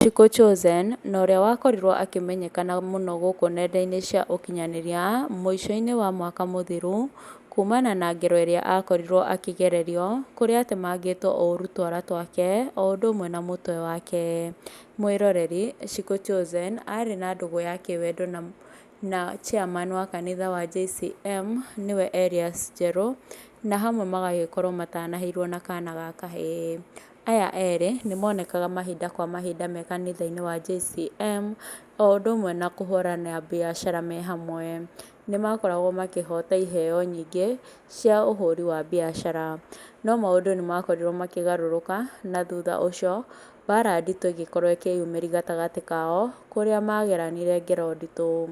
Chico Chozen, na ũrĩa wakorirwo akĩmenyekana mũno gũkũ nenda-inĩ cia ũkinyanĩria mũico-inĩ wa mwaka mũthiru kumana na ngero ĩrĩa akorirwo akĩgererio kũrĩa atemangĩtwo ũru twara twake o ũndũ ũmwe na mũtwe wake. Mwĩroreri, Chico Chozen arĩ na ndũgũ ya kĩwendo na chairman wa kanitha wa JCM nĩwe Elias Njerũ, na hamwe magagĩkorwo matanaheirwo na kana ga kahĩĩ. Aya erĩ nĩmonekaga mahinda kwa mahinda me kanitha-inĩ wa JCM o ũndũ ũmwe na kũhũrana biacara me hamwe. Nĩmakoragwo makĩhota iheo nyingĩ cia ũhũri wa biacara, no maũndũ nĩmakorirwo makĩgarũrũka na thutha ũcio mbara nditũ ĩgĩkorwo ĩkĩyumĩria gatagatĩ kao kũrĩa mageranire ngero nditũ,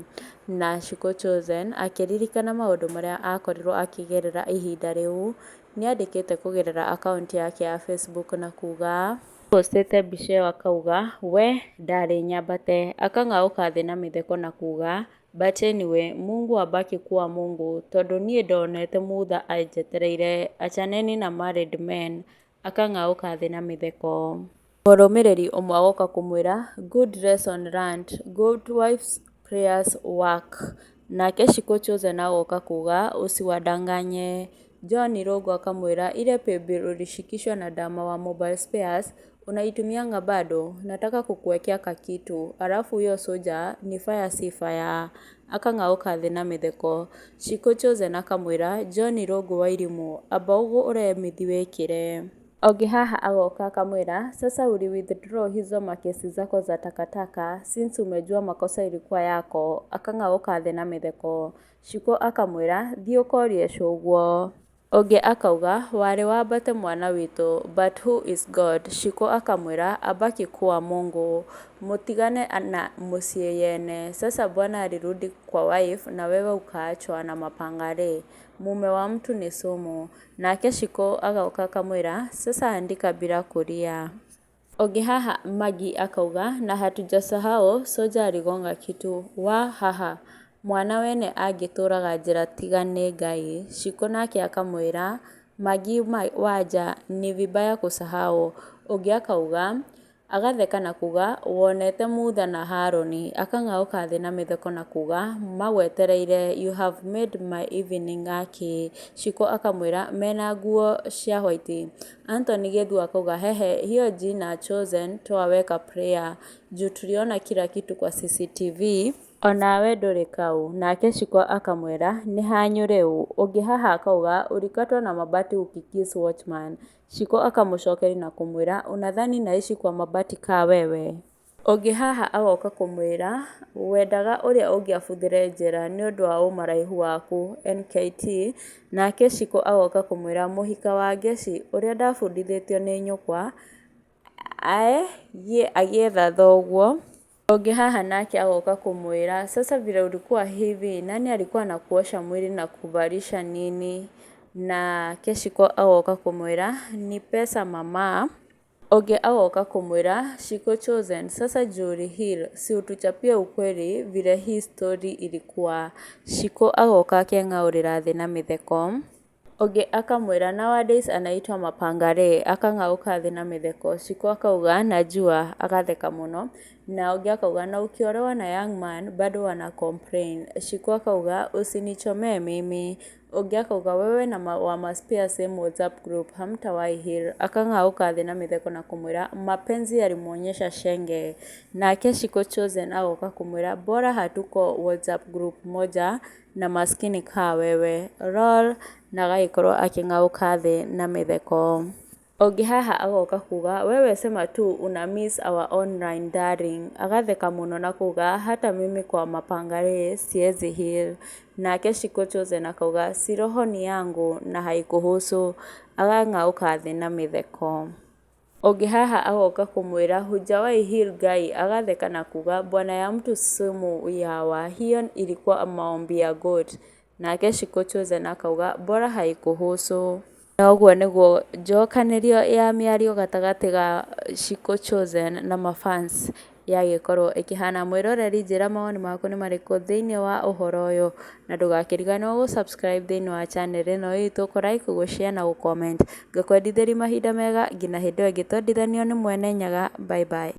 na Chico Chozen akĩririkana maũndũ marĩa akorirwo akĩgerera ihinda rĩu, nĩandĩkĩte kũgerera akaunti yake ya Facebook na kuga postĩte mbica ĩyo akauga "we ndarĩ nyambate", akang'aũka thĩ na mĩtheko na kuga "but anyway Mungu abaki kuwa Mungu tondũ niĩ ndonete mutha anjetereire, achaneni na married men", akang'aũka thĩ na mĩtheko. Mũrũmĩrĩri ũmwe agoka kũmwĩra "good lesson learned, good wives prayers work", nake Chico Chozen agoka kuga "usiwadanganye". John Irungu akamwĩra "ile paybill ulishikishwa na dama wa mobile spares unaitumianga bado, nataka kukuwekea kakitu alafu hiyo soja ni fire si fire", akang'aũka thĩ na mĩtheko. Chico Chozen akamwĩra John Irungu wa Irimũ "amba ũguo ũremithi wĩkĩre". Ũngĩ haha agoka akamwĩra "sasa uli withdraw hizo makesi zako za takataka since umejua makosa ilikuwa yako", akang'aũka thĩ na mĩtheko. Chico akamwĩra "thiĩ ũkorie cũguo". Ũngĩ akauga "warĩ wambate mwana witũ but who is God?", Chico akamwĩra "abaki kuwa Mungu, mutigane na mũciĩ yene, sasa bwana alirudi kwa wife na wewe ukaachwa na mapanga mume wa mtu ni sumu", nake Chico agoka akamwĩra "sasa andika bila kulia". Ũngĩ haha Magi akauga "na hatujasahau soja aligonga kitu wa haha mwana wene angĩtũraga njĩra tiga nĩ Ngai". Chico nake akamwĩra "Magi waja ni vibaya kusahau". Ũngĩ akauga agatheka na kuga "wonete mutha na Harũni", akang'aũka thĩ na mĩtheko na kuga "magwetereire, you have made my evening aki". Chico akamwĩra "mena nguo cia white". Anthony Githu akauga "hehe hiyo jina Chozen twaweka prayer juu tuliona kila kitu kwa CCTV onawe ndũrĩ kau", nake Chico akamwĩra "nĩ hanyu rĩu". Ũngĩ haha akauga "ulikatwa na mabati ukikiss watchman". Chico akamũcokeria na kũmwĩra "unadhani naishi kwa mabati kaa wewe?". Ũngĩ haha agoka kũmwĩra "wendaga ũrĩa ũngĩabuthire njĩra nĩũndũ wa ũmaraihu waku NKT", nake Chico agoka kũmwĩra "mũhika wa ngeci ũrĩa ndabundithĩtio nĩ nyũkwa agĩetha thoguo". Ũngĩ haha nake agoka kũmwĩra "sasa vile ulikuwa hivi nani alikuwa anakuosha mwili na kuvalisha nini?", nake Chico agoka kũmwĩra "ni pesa mama". Ũngĩ agoka kũmwĩra Chico Chozen "sasa juu heal si utuchapie ukweli vile hii story ilikuwa". Chico agoka akeng'aũrĩra thĩ na mĩtheko. Ũngĩ akamwĩra "nowadays anaitwa mapanga", akang'aũka thĩ na mĩtheko. Chico akauga "najua", agatheka mũno, na ũngĩ akauga "na ukiolewa na young man bado wana complain". Chico akauga "usinichomee mimi". Ũngĩ akauga "wewe na wamaspia same WhatsApp group hamtawahi heal", akang'aũka thĩ na mĩtheko na kũmwĩra "mapenzi yalimuonyesha shenge", nake Chico Chozen agoka kũmwĩra "bora hatuko WhatsApp group moja na maskini kaa wewe lol", na agagĩkorwo akĩng'aũka thĩ na mĩtheko. Ũngĩ haha agoka kuga "wewe sema tu una miss our online darling", agatheka mũno na kuga "hata mimi kwa mapanga siezi heal", nake Chico Chozen akauga "si roho ni yangu na haikuhusu", agang'aũka thĩ na mĩtheko. Ũngĩ haha agoka kũmwĩra "hujawahi heal guy", agatheka na kuga "bwana ya mtu sumu yawa, hiyo ilikuwa maombi ya God", nake Chico Chozen akauga "bora haikuhusu". Na ũguo nĩguo njokanĩrio ya mĩario gatagatĩ ga Chico Chozen na mafans yagĩkorwo ĩkĩhana. Mwĩroreri njĩra mawoni maku nĩ marĩkũ thĩinĩ wa ũhoro ũyũ, na ndũgakĩriganĩrwo gũ subscribe thĩinĩ wa channel ĩno itũ, kũ-like, gũ-share na gũ-comment. Ngakwendithĩria mahinda mega nginya hĩndĩ ĩyo ĩngĩ twendithanio nĩ Mwene Nyaga. Bye bye.